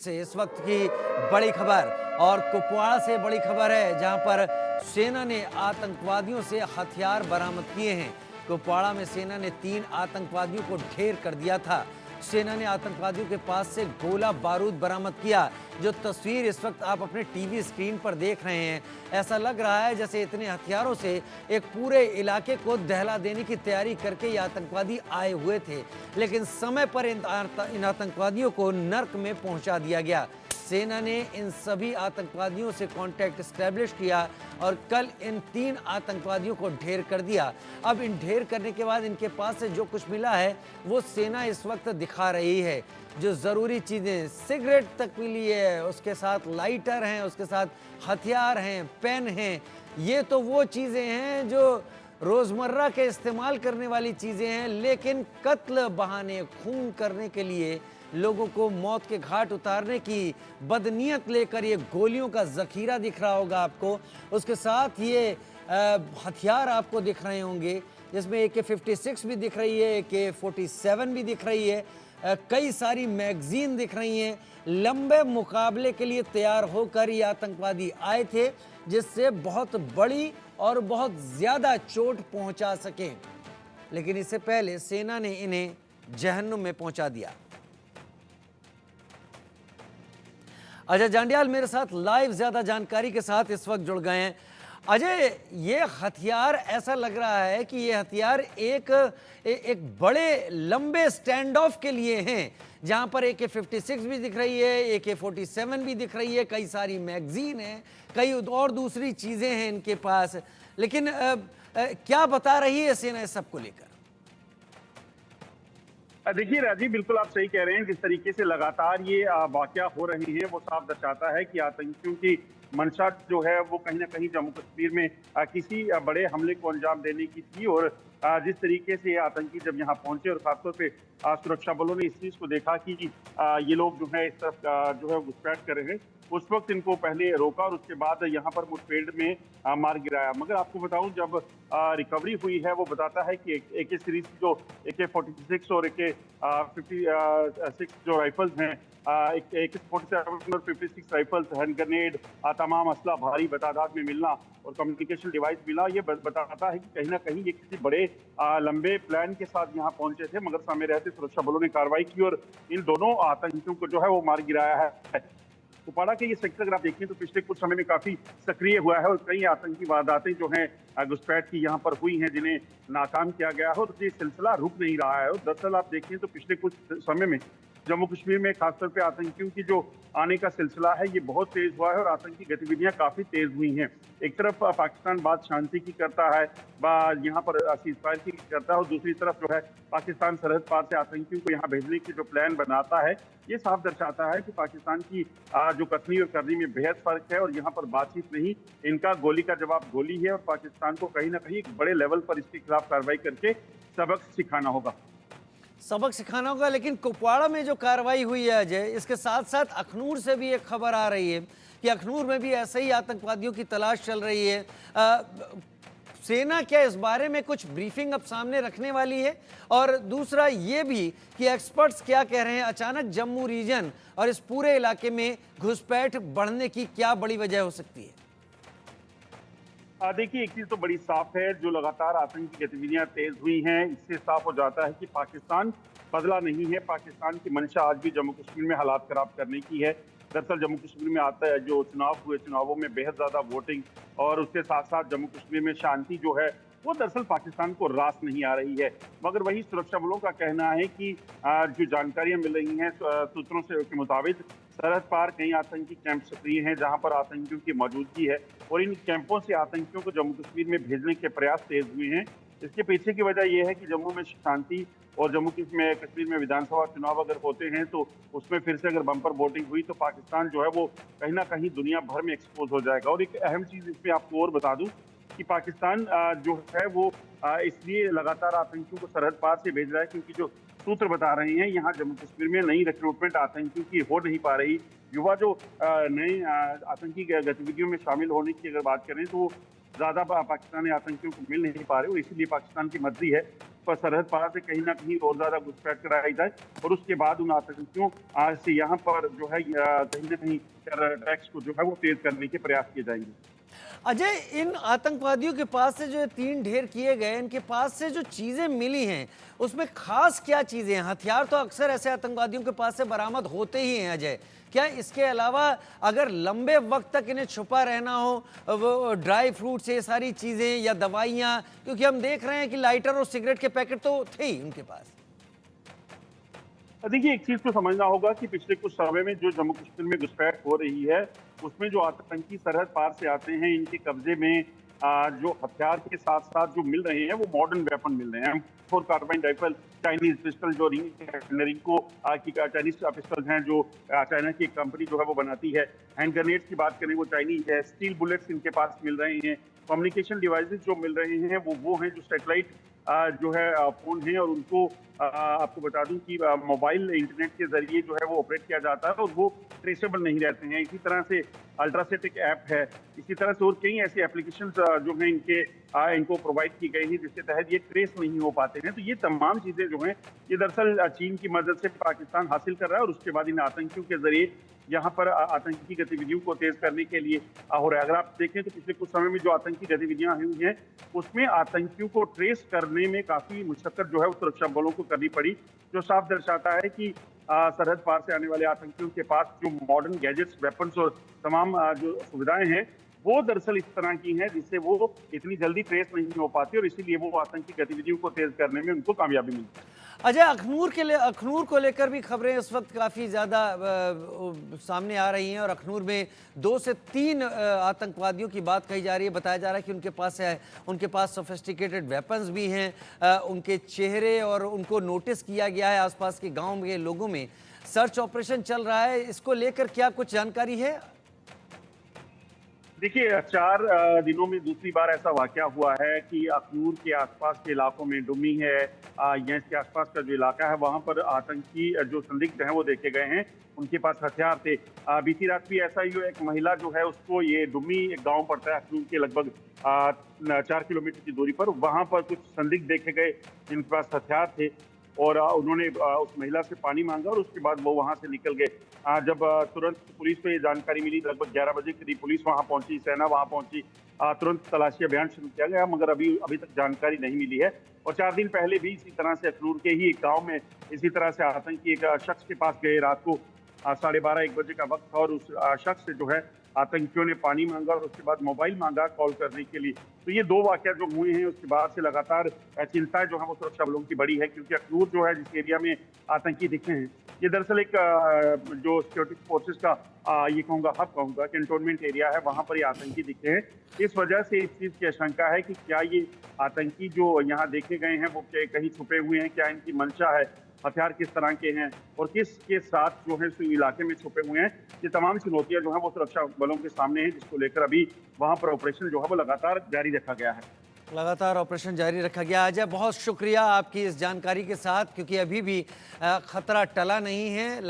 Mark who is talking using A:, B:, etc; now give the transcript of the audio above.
A: से इस वक्त की बड़ी खबर और कुपवाड़ा से बड़ी खबर है, जहां पर सेना ने आतंकवादियों से हथियार बरामद किए हैं। कुपवाड़ा में सेना ने 3 आतंकवादियों को ढेर कर दिया था। सेना ने आतंकवादियों के पास से गोला बारूद बरामद किया। जो तस्वीर इस वक्त आप अपने टीवी स्क्रीन पर देख रहे हैं, ऐसा लग रहा है जैसे इतने हथियारों से एक पूरे इलाके को दहला देने की तैयारी करके ये आतंकवादी आए हुए थे, लेकिन समय पर इन आतंकवादियों को नर्क में पहुंचा दिया गया। सेना ने इन सभी आतंकवादियों से कांटेक्ट एस्टेब्लिश किया और कल इन 3 आतंकवादियों को ढेर कर दिया। अब इन ढेर करने के बाद इनके पास से जो कुछ मिला है वो सेना इस वक्त दिखा रही है। जो ज़रूरी चीज़ें, सिगरेट तक मिली है, उसके साथ लाइटर हैं, उसके साथ हथियार हैं, पेन हैं। ये तो वो चीज़ें हैं जो रोज़मर्रा के इस्तेमाल करने वाली चीज़ें हैं, लेकिन कत्ल बहाने, खून करने के लिए, लोगों को मौत के घाट उतारने की बदनीयत लेकर ये गोलियों का ज़ख़ीरा दिख रहा होगा आपको। उसके साथ ये हथियार आपको दिख रहे होंगे, जिसमें AK-56 भी दिख रही है, AK-47 भी दिख रही है, कई सारी मैगज़ीन दिख रही हैं। लंबे मुकाबले के लिए तैयार होकर ये आतंकवादी आए थे, जिससे बहुत बड़ी और बहुत ज़्यादा चोट पहुंचा सकें, लेकिन इससे पहले सेना ने इन्हें जहन्नुम में पहुंचा दिया। अजय जांडियाल मेरे साथ लाइव ज़्यादा जानकारी के साथ इस वक्त जुड़ गए हैं। अजय, ये हथियार ऐसा लग रहा है कि ये हथियार एक बड़े लंबे स्टैंड ऑफ के लिए हैं, जहां पर AK-56 भी दिख रही है, AK-47 भी दिख रही है, कई सारी मैगजीन हैं, कई और दूसरी चीज़ें हैं इनके पास। लेकिन क्या बता रही है सेना इस सब को लेकर?
B: देखिए राजीव, बिल्कुल आप सही कह रहे हैं। जिस तरीके से लगातार ये वाकया हो रही है, वो साफ दर्शाता है कि आतंकियों की मंशा जो है वो कहीं ना कहीं जम्मू कश्मीर में किसी बड़े हमले को अंजाम देने की थी। और जिस तरीके से आतंकी जब यहाँ पहुंचे और खासतौर पे सुरक्षा बलों ने इस चीज को देखा कि ये लोग जो है इस तरफ जो है घुसपैठ कर रहे हैं, उस वक्त इनको पहले रोका और उसके बाद यहाँ पर मुठभेड़ में मार गिराया। मगर आपको बताऊं, जब रिकवरी हुई है, वो बताता है कि AK सीरीज जो AK-46 और AK-56 जो राइफल्स हैं, AK-47 और 56 राइफल्स, हैंड ग्रेनेड, तमाम असला भारी तादाद में मिलना और कम्युनिकेशन डिवाइस मिला, ये बताता है कि कहीं ना कहीं ये किसी बड़े लंबे प्लान के साथ यहाँ पहुंचे थे। मगर समय रहते सुरक्षा बलों ने कार्रवाई की और इन दोनों आतंकियों को जो है वो मार गिराया है। कुपवाड़ा के ये सेक्टर अगर आप देखें तो पिछले कुछ समय में काफी सक्रिय हुआ है और कई आतंकी वारदातें जो हैं घुसपैठ की यहाँ पर हुई हैं, जिन्हें नाकाम किया गया है और ये सिलसिला रुक नहीं रहा है। और दरअसल आप देखें तो पिछले कुछ समय में जम्मू कश्मीर में खासतौर पे आतंकियों की जो आने का सिलसिला है, ये बहुत तेज हुआ है और आतंकी गतिविधियां काफी तेज हुई हैं। एक तरफ पाकिस्तान बात शांति की करता है, यहाँ पर सीजफायर की करता है, और दूसरी तरफ जो है पाकिस्तान सरहद पार से आतंकियों को यहाँ भेजने की जो प्लान बनाता है, ये साफ दर्शाता है कि पाकिस्तान की जो कथनी और करनी में बेहद फर्क है। और यहाँ पर बातचीत नहीं, इनका गोली का जवाब गोली है और पाकिस्तान को कहीं ना कहीं एक बड़े लेवल पर इसके खिलाफ कार्रवाई करके सबक सिखाना होगा।
A: लेकिन कुपवाड़ा में जो कार्रवाई हुई है अजय, इसके साथ साथ अखनूर से भी एक खबर आ रही है कि अखनूर में भी ऐसे ही आतंकवादियों की तलाश चल रही है। सेना क्या इस बारे में कुछ ब्रीफिंग अब सामने रखने वाली है? और दूसरा ये भी कि एक्सपर्ट्स क्या कह रहे हैं, अचानक जम्मू रीजन और इस पूरे इलाके में घुसपैठ बढ़ने की क्या बड़ी वजह हो सकती है?
B: देखिए, एक चीज तो बड़ी साफ है, जो लगातार आतंकी गतिविधियां तेज हुई हैं, इससे साफ हो जाता है कि पाकिस्तान बदला नहीं है। पाकिस्तान की मंशा आज भी जम्मू कश्मीर में हालात खराब करने की है। दरअसल जम्मू कश्मीर में आता है जो चुनाव हुए, चुनावों में बेहद ज्यादा वोटिंग और उसके साथ साथ जम्मू कश्मीर में शांति जो है वो दरअसल पाकिस्तान को रास नहीं आ रही है। मगर वही सुरक्षा बलों का कहना है कि जो जानकारियां मिल रही हैं सूत्रों से के मुताबिक, सरहद पार कई आतंकी कैंप सक्रिय हैं जहां पर आतंकियों की मौजूदगी है और इन कैंपों से आतंकियों को जम्मू कश्मीर में भेजने के प्रयास तेज हुए हैं। इसके पीछे की वजह यह है कि जम्मू में शांति और जम्मू कश्मीर में विधानसभा चुनाव अगर होते हैं तो उसमें फिर से अगर बम्पर वोटिंग हुई तो पाकिस्तान जो है वो कहीं ना कहीं दुनिया भर में एक्सपोज हो जाएगा। और एक अहम चीज इसमें आपको और बता दूं कि पाकिस्तान जो है वो इसलिए लगातार आतंकियों को सरहद पार से भेज रहा है क्योंकि जो सूत्र बता रहे हैं, यहाँ जम्मू कश्मीर में नई रिक्रूटमेंट आतंकियों की हो नहीं पा रही। युवा जो नए आतंकी गतिविधियों में शामिल होने की अगर बात करें तो ज्यादा पाकिस्तानी आतंकियों को मिल नहीं पा रहे और इसीलिए पाकिस्तान की मर्जी है सरहद पार से कहीं ना कहीं और ज्यादा घुसपैठ कराई जाए और उसके बाद उन आतंकियों से यहाँ पर जो है कहीं ना कहीं टेरर अटैक्स को जो है वो तेज करने के प्रयास किए जाएंगे।
A: अजय, इन आतंकवादियों के पास से जो ये 3 ढेर किए गए, इनके पास से जो चीजें मिली हैं उसमें खास क्या चीजें हैं? हथियार तो अक्सर ऐसे आतंकवादियों के पास से बरामद होते ही हैं अजय। क्या इसके अलावा अगर लंबे वक्त तक इन्हें छुपा रहना हो, वो ड्राई फ्रूट्स, ये सारी चीजें या दवाइयाँ, क्योंकि हम देख रहे हैं कि लाइटर और सिगरेट के पैकेट तो थे ही उनके पास।
B: देखिए, एक चीज तो समझना होगा कि पिछले कुछ समय में जो जम्मू कश्मीर में घुसपैठ हो रही है, उसमें जो आतंकी सरहद पार से आते हैं, इनके कब्जे में जो हथियार के साथ साथ जो मिल रहे हैं वो मॉडर्न वेपन मिल रहे हैं। 4 कार्बाइन राइफल, चाइनीज पिस्टल जो रिंको की चाइनीज पिस्टल हैं जो चाइना की एक कंपनी जो है वो बनाती है। हैंड ग्रेनेड्स की बात करें वो चाइनीज है। स्टील बुलेट्स इनके पास मिल रहे हैं। कम्युनिकेशन डिवाइसेस जो मिल रहे हैं वो हैं जो सैटेलाइट जो है फोन है, और उनको आपको बता दूं कि मोबाइल इंटरनेट के जरिए जो है वो ऑपरेट किया जाता है और वो ट्रेसेबल नहीं रहते हैं। इसी तरह से अल्ट्रासेट एक ऐप है, इसी तरह से और कई ऐसी एप्लीकेशंस जो हैं इनको प्रोवाइड की गई हैं जिसके तहत ये ट्रेस नहीं हो पाते हैं। तो ये तमाम चीजें जो हैं ये दरअसल चीन की मदद से पाकिस्तान हासिल कर रहा है और उसके बाद इन आतंकियों के जरिए यहाँ पर आतंकी गतिविधियों को तेज करने के लिए हो रहा है। अगर आप देखें तो पिछले कुछ समय में जो आतंकी गतिविधियां हुई हैं उसमें आतंकियों को ट्रेस करने में काफी मुशक्कत जो है वो सुरक्षा बलों को करनी पड़ी, जो साफ दर्शाता है कि सरहद पार से आने वाले आतंकियों के पास जो मॉडर्न गैजेट्स, वेपन्स और तमाम जो सुविधाएं हैं वो दरअसल इस तरह की हैं जिससे वो इतनी जल्दी ट्रेस नहीं हो पाती और इसीलिए वो आतंकी गतिविधियों को तेज करने में उनको कामयाबी मिलती है।
A: अजय, अखनूर को लेकर भी खबरें इस वक्त काफ़ी ज़्यादा सामने आ रही हैं और अखनूर में 2 से 3 आतंकवादियों की बात कही जा रही है। बताया जा रहा है कि उनके पास सोफिस्टिकेटेड वेपन्स भी हैं। उनके चेहरे और उनको नोटिस किया गया है। आसपास के गांव के लोगों में सर्च ऑपरेशन चल रहा है। इसको लेकर क्या कुछ जानकारी है?
B: देखिए, 4 दिनों में दूसरी बार ऐसा वाकया हुआ है कि अखनूर के आसपास के इलाकों में डुमी है या इसके आसपास का जो इलाका है वहां पर आतंकी जो संदिग्ध हैं वो देखे गए हैं। उनके पास हथियार थे। बीती रात भी ऐसा ही एक महिला जो है उसको, ये डुमी एक गांव पड़ता है अखनूर के लगभग 4 किलोमीटर की दूरी पर, वहां पर कुछ संदिग्ध देखे गए जिनके पास हथियार थे और उन्होंने उस महिला से पानी मांगा और उसके बाद वो वहां से निकल गए। जब तुरंत पुलिस को ये जानकारी मिली, लगभग 11 बजे करीब पुलिस वहां पहुंची, सेना वहां पहुंची, तुरंत तलाशी अभियान शुरू किया गया, मगर अभी तक जानकारी नहीं मिली है। और 4 दिन पहले भी इसी तरह से अखनूर के ही एक गाँव में इसी तरह से आतंकी एक शख्स के पास गए। रात को 12:30-1 बजे का वक्त था और उस शख्स से जो है आतंकियों ने पानी मांगा और उसके बाद मोबाइल मांगा कॉल करने के लिए। तो ये 2 वाकया जो हुए हैं उसके बाद से लगातार चिंता जो है वो सुरक्षा बलों की बढ़ी है, क्योंकि अखनूर जो है जिस एरिया में आतंकी दिखे हैं ये दरअसल एक जो सिक्योरिटी फोर्सेस का ये कहूँगा हब कहूँगा कैंटोनमेंट एरिया है, वहाँ पर ये आतंकी दिखे हैं। इस वजह से इस चीज़ की आशंका है कि क्या ये आतंकी जो यहाँ देखे गए हैं वो कहीं छुपे हुए हैं, क्या इनकी मंशा है, हथियार किस तरह के हैं और किसके साथ जो है इस इलाके में छुपे हुए हैं। ये तमाम चुनौतियां जो है वो सुरक्षा बलों के सामने हैं, जिसको लेकर अभी वहां पर ऑपरेशन जो है वो लगातार जारी रखा गया है।
A: लगातार ऑपरेशन जारी रखा गया। अजय, बहुत शुक्रिया आपकी इस जानकारी के साथ, क्योंकि अभी भी खतरा टला नहीं है।